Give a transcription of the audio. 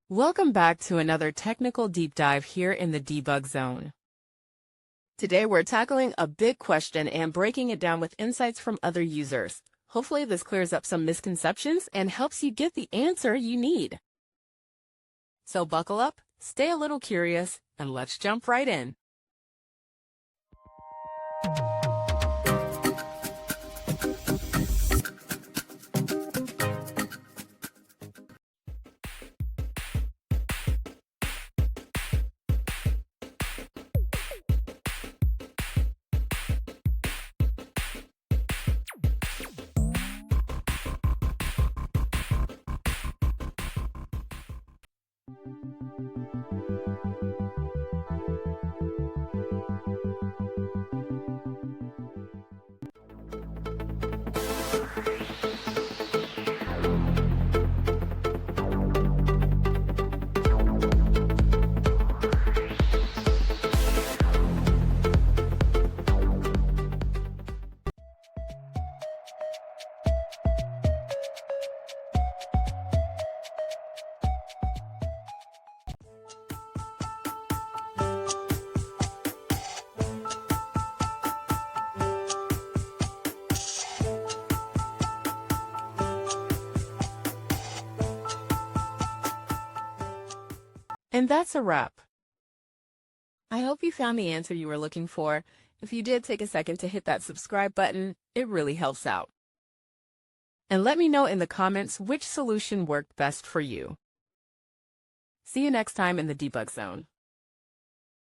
Welcome back to another technical deep dive here in the debug zone. Today we're tackling a big question and breaking it down with insights from other users. Hopefully this clears up some misconceptions and helps you get the answer you need. So buckle up, stay a little curious, and let's jump right in. And that's a wrap. I hope you found the answer you were looking for. If you did, take a second to hit that subscribe button. It really helps out. And let me know in the comments which solution worked best for you. See you next time in the debug zone.